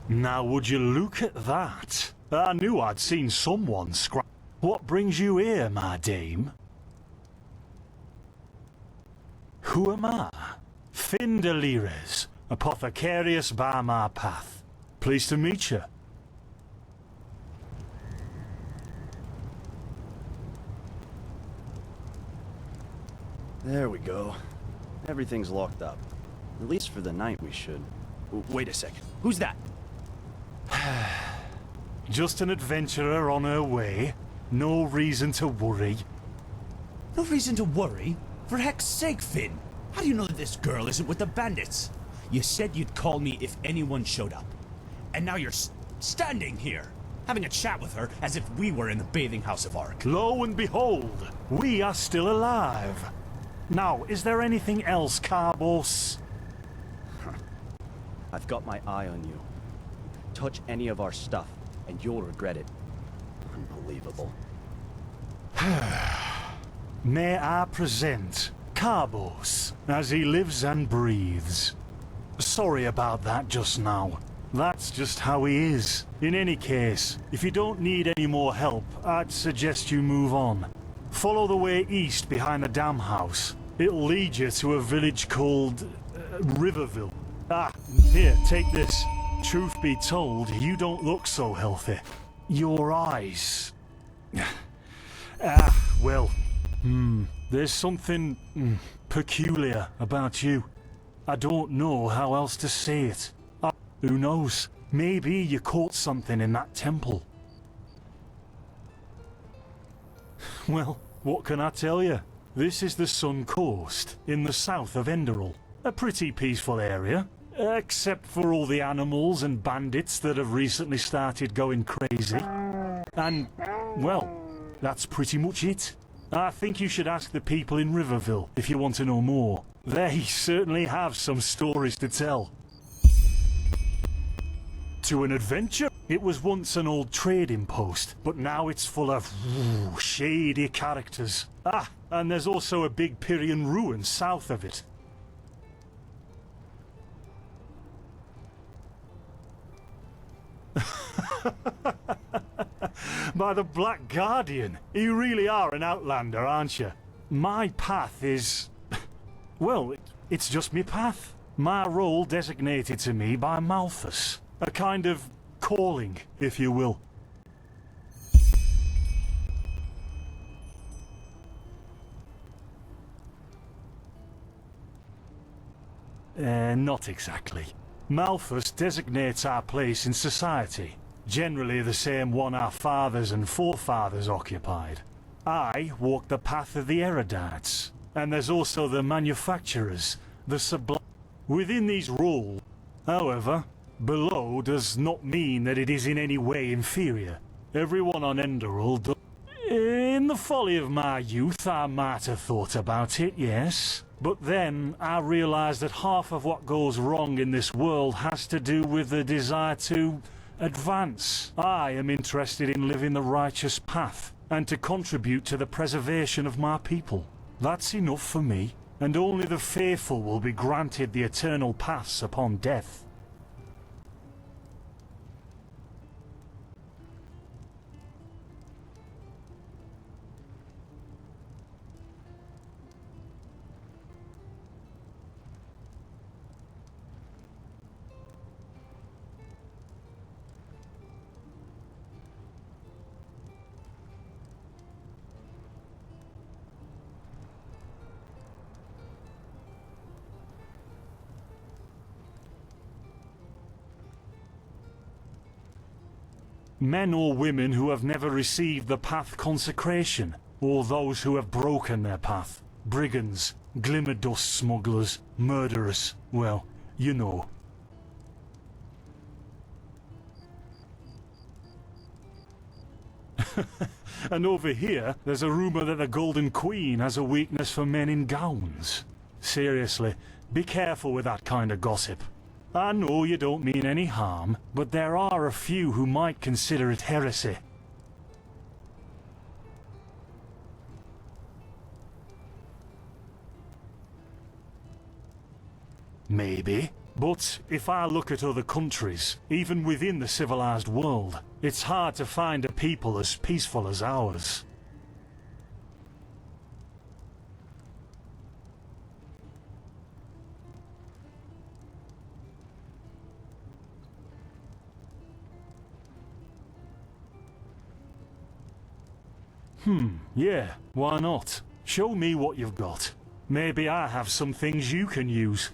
Now would you look at that? I knew I'd seen someone scrap. What brings you here, my dame? Who am I? Findelires, apothecarius by my path. Pleased to meet you. There we go. Everything's locked up. At least for the night we should. Wait a second. Who's that? Just an adventurer on her way. No reason to worry. No reason to worry? For heck's sake, Finn! How do you know that this girl isn't with the bandits? You said you'd call me if anyone showed up. And now you're standing here, having a chat with her as if we were in the bathing house of Ark. Lo and behold, we are still alive. Now, is there anything else, Carbos? I've got my eye on you. Touch any of our stuff, and you'll regret it. Unbelievable. May I present Carbos, as he lives and breathes. Sorry about that just now. That's just how he is. In any case, if you don't need any more help, I'd suggest you move on. Follow the way east behind the dam house. It'll lead you to a village called Riverville. Ah, here, take this. Truth be told, you don't look so healthy. Your eyes... well... there's something... peculiar about you. I don't know how else to say it. Who knows? Maybe you caught something in that temple. Well, what can I tell you? This is the Sun Coast, in the south of Enderal. A pretty peaceful area. Except for all the animals and bandits that have recently started going crazy. And, well, that's pretty much it. I think you should ask the people in Riverville if you want to know more. They certainly have some stories to tell. To an adventure? It was once an old trading post, but now it's full of shady characters. Ah, and there's also a big Pyrian ruin south of it. By the Black Guardian, you really are an outlander, aren't you? My path is... well, it's just me path. My role designated to me by Malthus. A kind of calling, if you will. Not exactly. Malthus designates our place in society, generally the same one our fathers and forefathers occupied. I walk the path of the erudites, and there's also the manufacturers, the sublime. Within these roles, however, below does not mean that it is in any way inferior. Everyone on Enderal does. In the folly of my youth, I might have thought about it, yes. But then I realized that half of what goes wrong in this world has to do with the desire to advance. I am interested in living the righteous path and to contribute to the preservation of my people. That's enough for me, and only the faithful will be granted the eternal paths upon death. Men or women who have never received the path consecration, or those who have broken their path. Brigands, glimmer dust smugglers, murderers, well, you know. And over here, there's a rumor that the Golden Queen has a weakness for men in gowns. Seriously, be careful with that kind of gossip. I know you don't mean any harm, but there are a few who might consider it heresy. Maybe, But if I look at other countries, even within the civilized world, it's hard to find a people as peaceful as ours. Yeah, why not? Show me what you've got. Maybe I have some things you can use.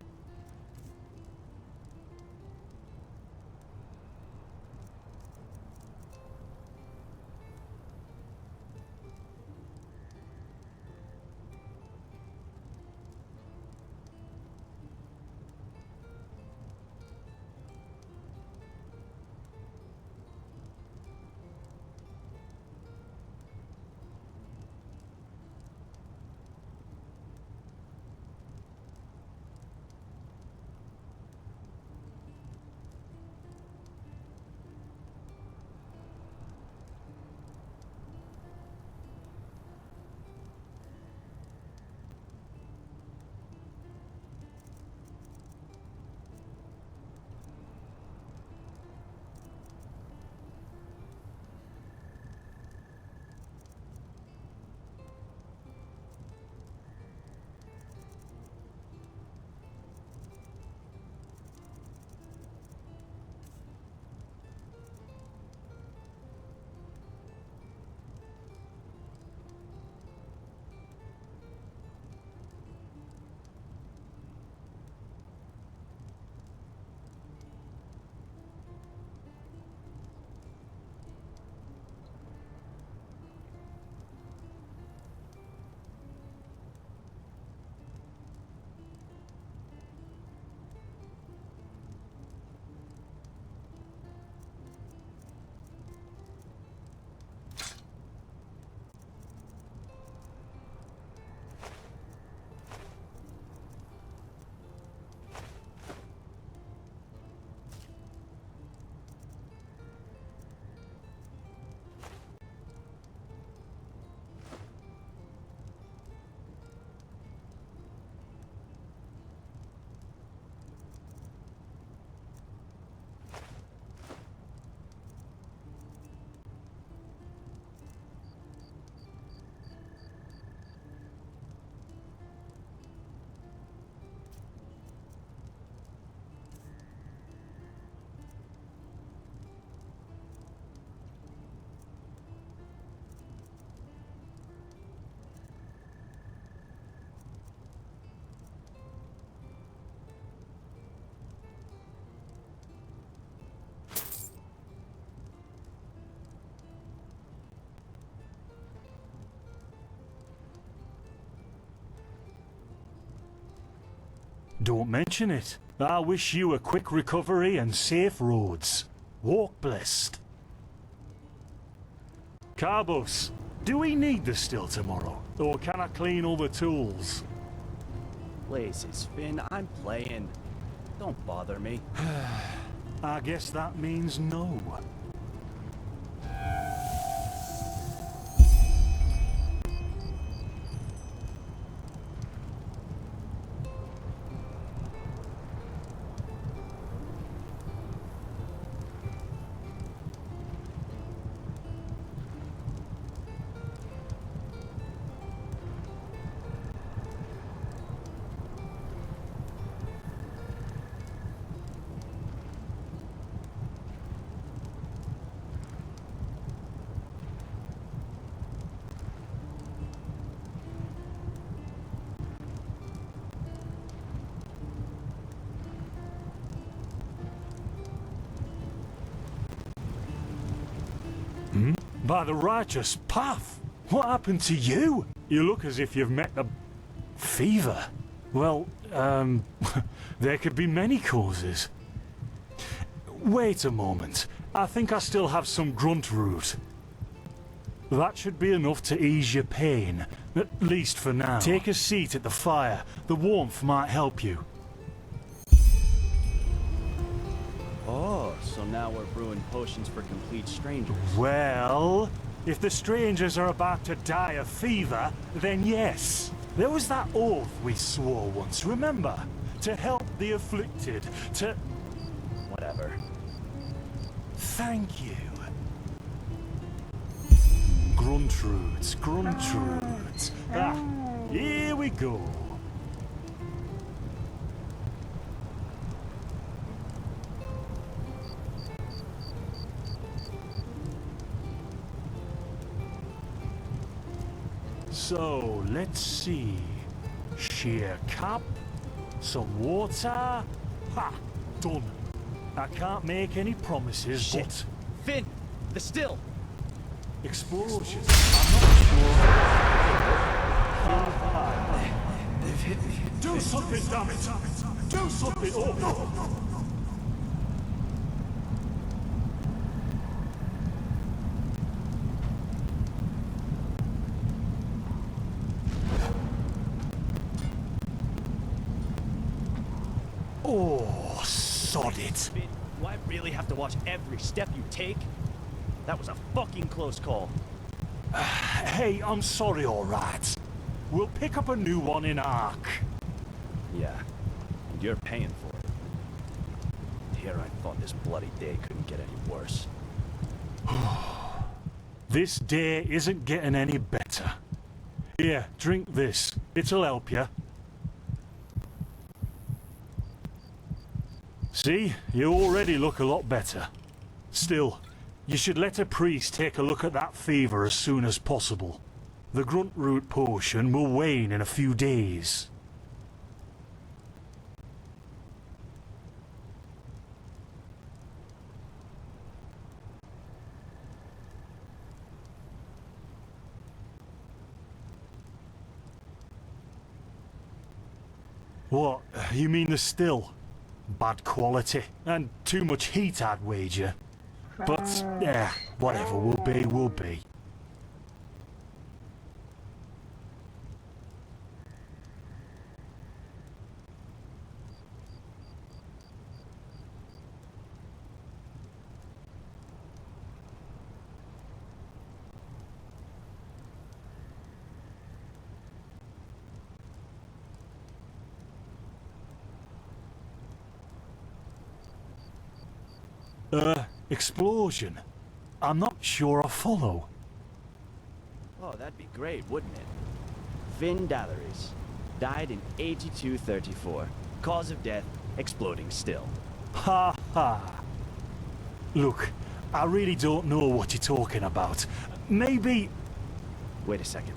Don't mention it. I wish you a quick recovery and safe roads. Walk blessed. Carbos, do we need the still tomorrow? Or can I clean all the tools? Places, Finn, I'm playing. Don't bother me. I guess that means no. By the righteous path? What happened to you? You look as if you've met the fever. Well, there could be many causes. Wait a moment. I think I still have some grunt root. That should be enough to ease your pain, at least for now. Take a seat at the fire. The warmth might help you. Oh, so now we're brewing potions for complete strangers. Well, if the strangers are about to die of fever, then yes. There was that oath we swore once, remember? To help the afflicted, to... Whatever. Thank you. Gruntroods, Gruntroods. Ah, here we go. So, let's see. Sheer cap, some water. Ha! Done. I can't make any promises, Shit. Finn! The still! but explosions. I'm not sure. They've hit me. Do something, damn it! Do something! Oh no! Oh, sod it! Finn, do I really have to watch every step you take? That was a fucking close call. Hey, I'm sorry, alright. We'll pick up a new one in Ark. Yeah, and you're paying for it. Here I thought this bloody day couldn't get any worse. This day isn't getting any better. Here, drink this. It'll help you. See, you already look a lot better. Still, you should let a priest take a look at that fever as soon as possible. The grunt root potion will wane in a few days. What? You mean the still? Bad quality and too much heat, I'd wager. But, yeah, whatever will be, will be. Explosion? I'm not sure I follow. Oh, that'd be great, wouldn't it? Finn Dalleries. Died in 8234. Cause of death, exploding still. Ha ha. Look, I really don't know what you're talking about. Maybe... Wait a second.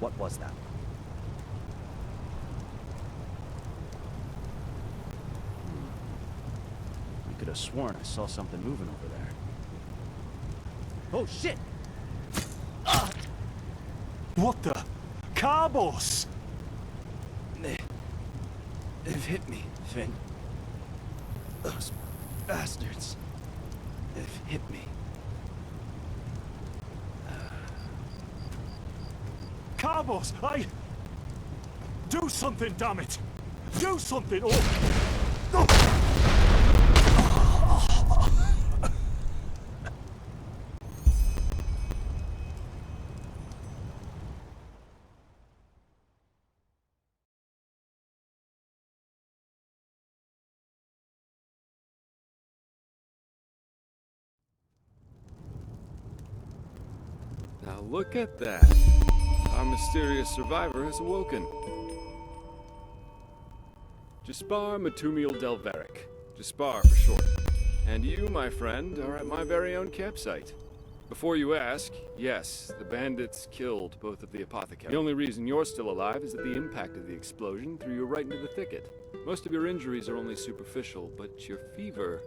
What was that? I could have sworn I saw something moving over there. Oh shit! What the? Carbos! They've hit me, Finn. Those bastards. They've hit me. Carbos, do something, damn it! Do something! Oh! Now look at that. Our mysterious survivor has awoken. Jaspar Matumiel Delveric. Jaspar for short. And you, my friend, are at my very own campsite. Before you ask, yes, the bandits killed both of the apothecaries. The only reason you're still alive is that the impact of the explosion threw you right into the thicket. Most of your injuries are only superficial, but your fever,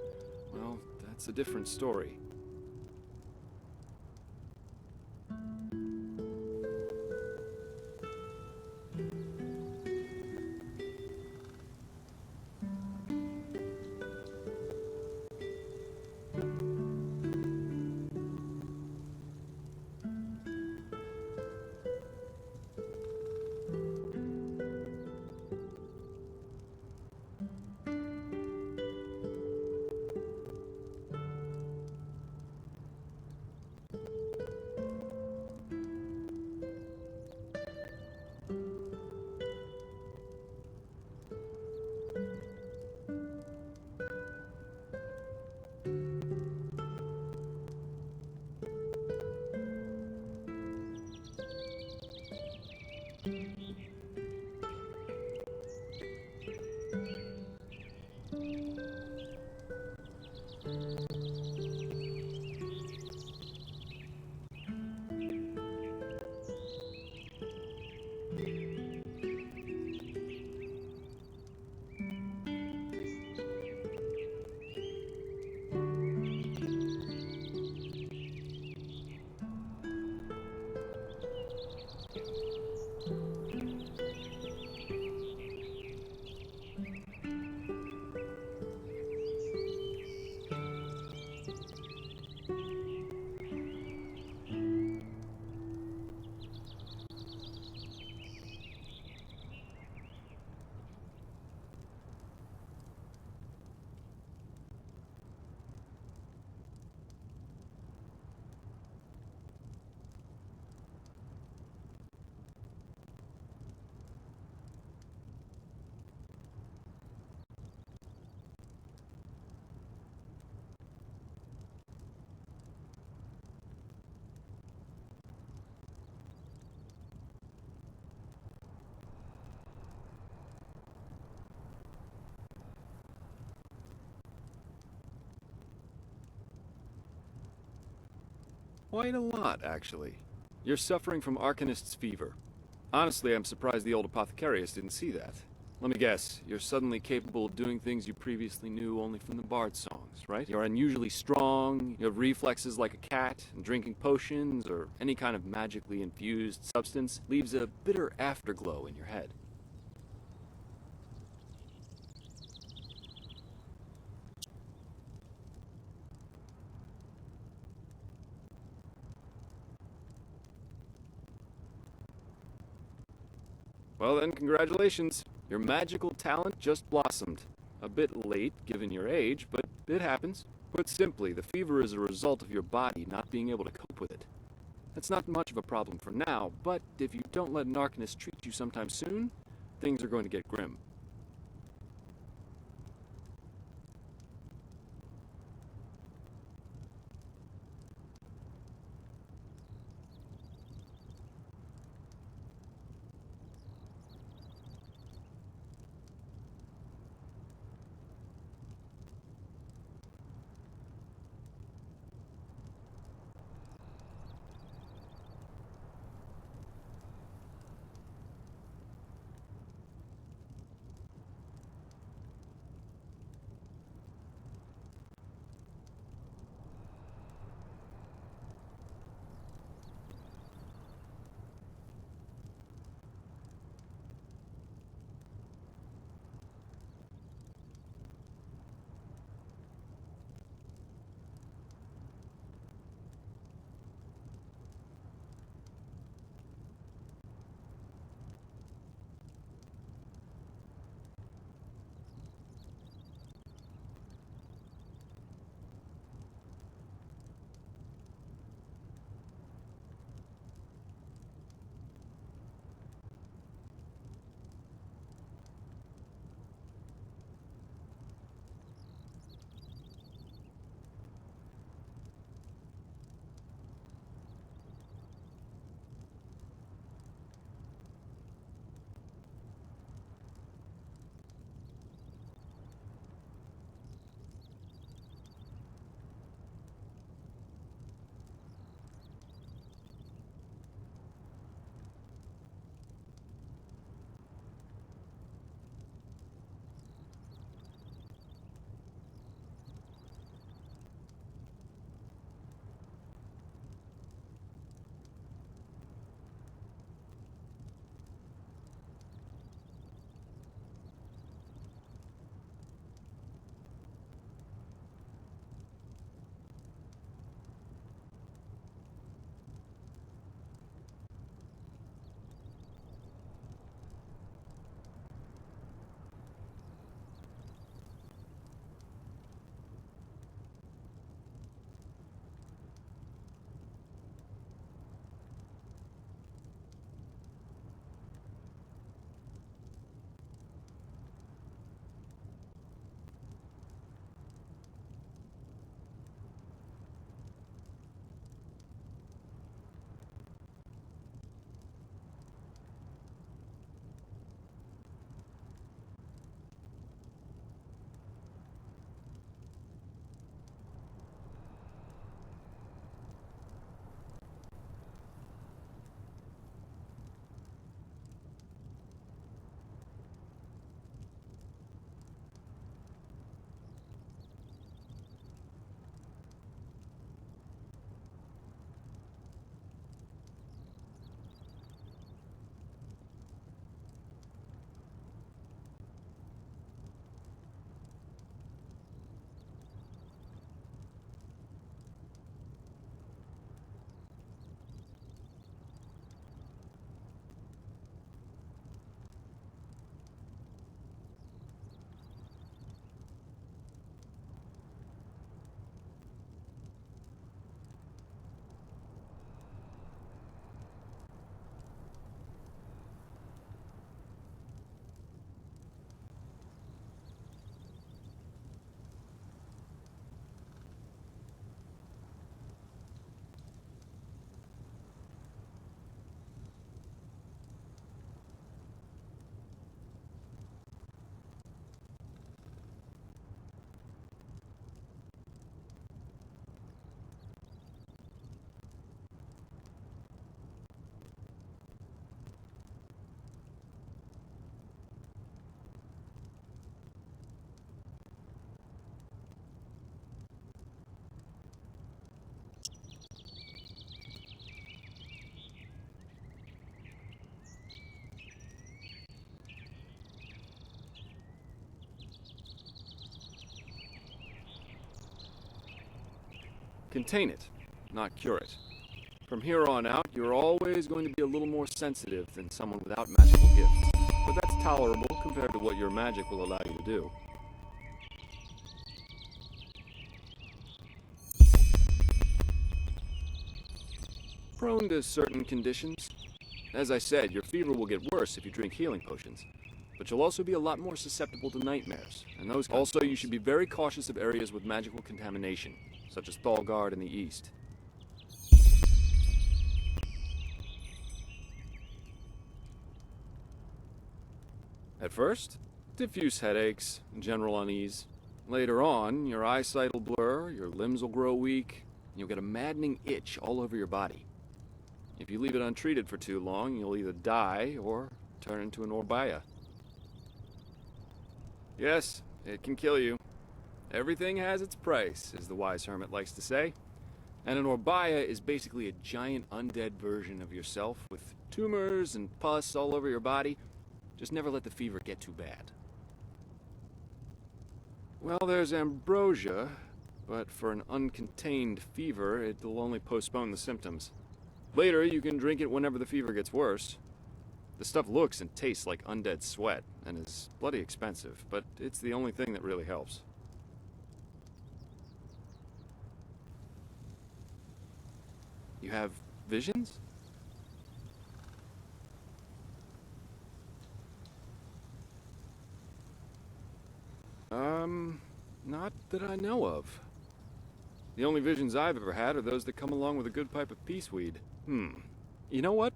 well, that's a different story. Quite a lot, actually. You're suffering from Arcanist's fever. Honestly, I'm surprised the old apothecarius didn't see that. Let me guess, you're suddenly capable of doing things you previously knew only from the bard songs, right? You're unusually strong, you have reflexes like a cat, and drinking potions or any kind of magically infused substance leaves a bitter afterglow in your head. Well then, congratulations. Your magical talent just blossomed. A bit late, given your age, but it happens. Put simply, the fever is a result of your body not being able to cope with it. That's not much of a problem for now, but if you don't let an Arcanist treat you sometime soon, things are going to get grim. contain it, not cure it. From here on out, you're always going to be a little more sensitive than someone without magical gifts. But that's tolerable compared to what your magic will allow you to do. Prone to certain conditions. As I said, your fever will get worse if you drink healing potions. But you'll also be a lot more susceptible to nightmares, and those also you should be very cautious of areas with magical contamination, such as Thalgard in the east. At first, diffuse headaches, general unease. Later on, your eyesight will blur, your limbs will grow weak, and you'll get a maddening itch all over your body. If you leave it untreated for too long, you'll either die or turn into an Orbaya. Yes, it can kill you. Everything has its price, as the wise hermit likes to say. And an Orbaya is basically a giant undead version of yourself with tumors and pus all over your body. Just never let the fever get too bad. Well, there's ambrosia, but for an uncontained fever, it'll only postpone the symptoms. Later, you can drink it whenever the fever gets worse. The stuff looks and tastes like undead sweat, and is bloody expensive, but it's the only thing that really helps. You have visions? Not that I know of. The only visions I've ever had are those that come along with a good pipe of peaceweed. You know what?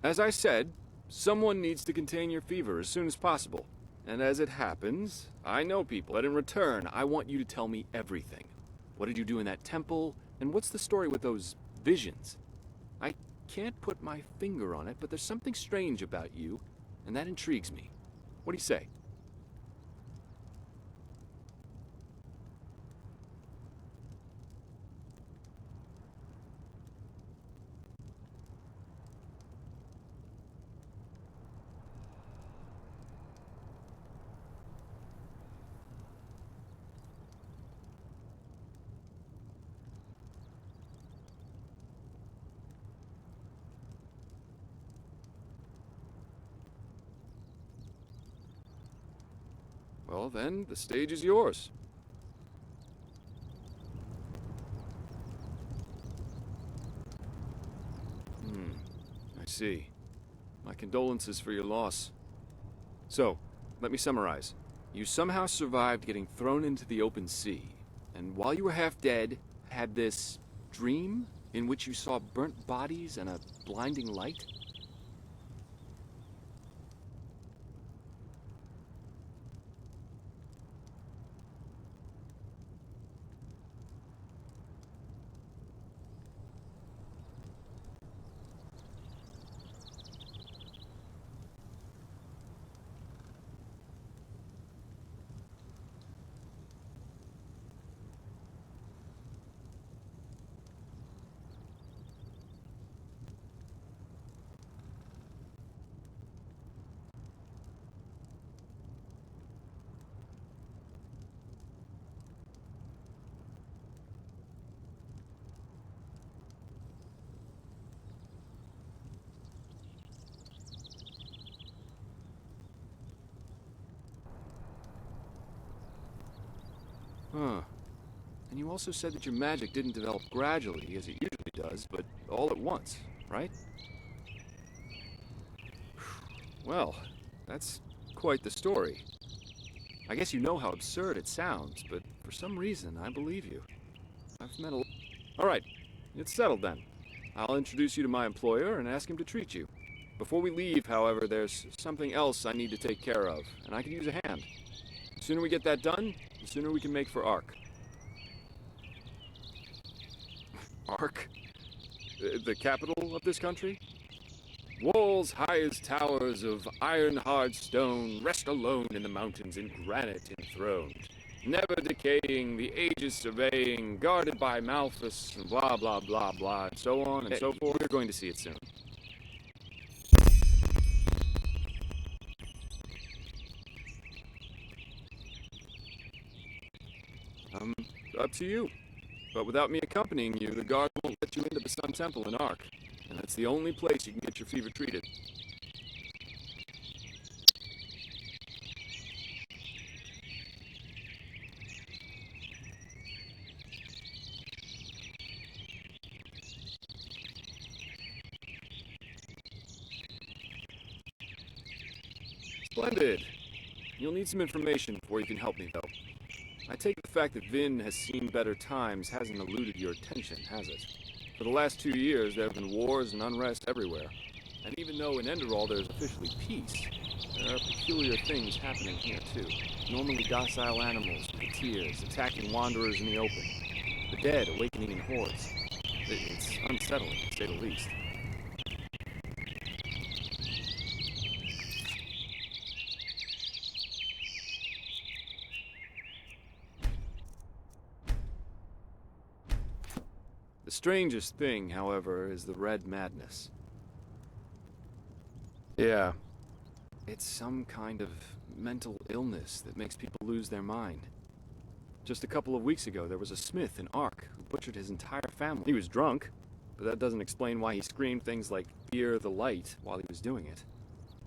As I said, someone needs to contain your fever as soon as possible. And as it happens, I know people, but in return, I want you to tell me everything. What did you do in that temple? And what's the story with those visions? I can't put my finger on it, but there's something strange about you, and that intrigues me. What do you say? Well, then, the stage is yours. I see. My condolences for your loss. So, let me summarize. You somehow survived getting thrown into the open sea, and while you were half dead, had this dream in which you saw burnt bodies and a blinding light? Huh. And you also said that your magic didn't develop gradually, as it usually does, but all at once, right? Well, that's quite the story. I guess you know how absurd it sounds, but for some reason, I believe you. I've met a... Alright, it's settled then. I'll introduce you to my employer and ask him to treat you. Before we leave, however, there's something else I need to take care of, and I could use a hand. The sooner we get that done, the sooner we can make for Ark. Ark? The capital of this country? Walls high as towers of iron-hard stone rest alone in the mountains in granite enthroned. Never decaying, the ages surveying, guarded by Malthus, and blah blah blah blah, and so on and so forth. We're going to see it soon. Up to you. But without me accompanying you, the guard won't let you into the Sun Temple in Ark. And that's the only place you can get your fever treated. Splendid. You'll need some information before you can help me, though. I take the fact that Vin has seen better times hasn't eluded your attention, has it? For the last 2 years, there have been wars and unrest everywhere. And even though in Enderal there's officially peace, there are peculiar things happening here, too. Normally docile animals, tears, attacking wanderers in the open. The dead awakening in hordes. It's unsettling, to say the least. The strangest thing, however, is the Red Madness. Yeah. It's some kind of mental illness that makes people lose their mind. Just a couple of weeks ago, there was a smith in Ark who butchered his entire family. He was drunk, but that doesn't explain why he screamed things like, "Fear the light," while he was doing it.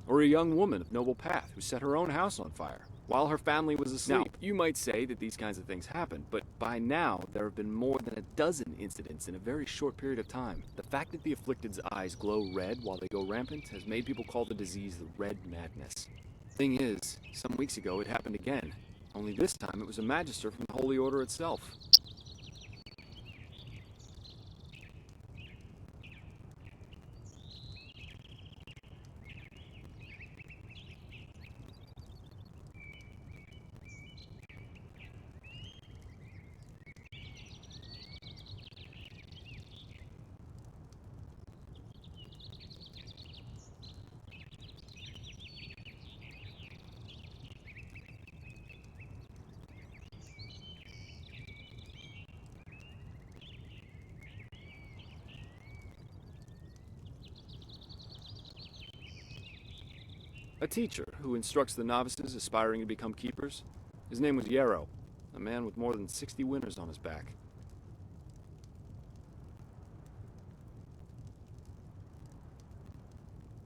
Or a young woman of noble path who set her own house on fire while her family was asleep. Now, you might say that these kinds of things happen, but by now, there have been more than a dozen incidents in a very short period of time. The fact that the afflicted's eyes glow red while they go rampant has made people call the disease the Red Madness. Thing is, some weeks ago it happened again, only this time it was a magister from the Holy Order itself. A teacher who instructs the novices aspiring to become keepers. His name was Yarrow, a man with more than 60 winters on his back.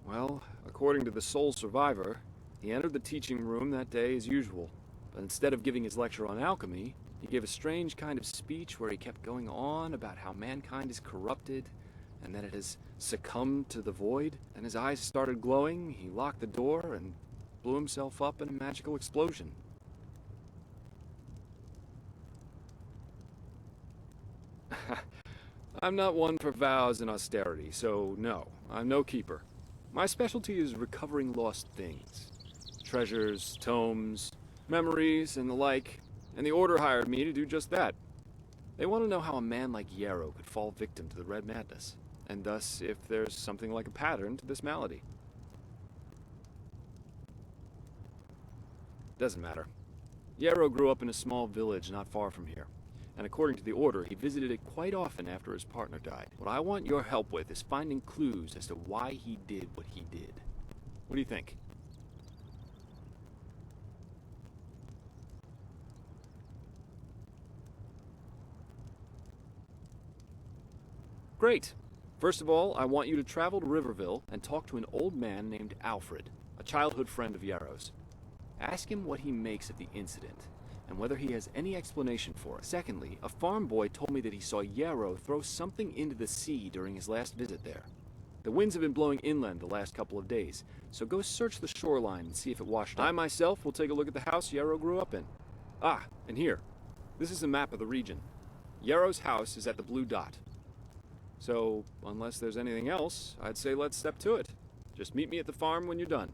Well, according to the sole survivor, he entered the teaching room that day as usual, but instead of giving his lecture on alchemy, he gave a strange kind of speech where he kept going on about how mankind is corrupted and that it has succumbed to the void. And his eyes started glowing, he locked the door and blew himself up in a magical explosion. I'm not one for vows and austerity, so no, I'm no keeper. My specialty is recovering lost things. Treasures, tomes, memories, and the like, and the Order hired me to do just that. They want to know how a man like Yarrow could fall victim to the Red Madness, and thus if there's something like a pattern to this malady. Doesn't matter. Yarrow grew up in a small village not far from here, and according to the Order, he visited it quite often after his partner died. What I want your help with is finding clues as to why he did what he did. What do you think? Great. First of all, I want you to travel to Riverville and talk to an old man named Alfred, a childhood friend of Yarrow's. Ask him what he makes of the incident, and whether he has any explanation for it. Secondly, a farm boy told me that he saw Yarrow throw something into the sea during his last visit there. The winds have been blowing inland the last couple of days, so go search the shoreline and see if it washed up. I myself will take a look at the house Yarrow grew up in. Ah, and here. This is a map of the region. Yarrow's house is at the blue dot. So, unless there's anything else, I'd say let's step to it. Just meet me at the farm when you're done.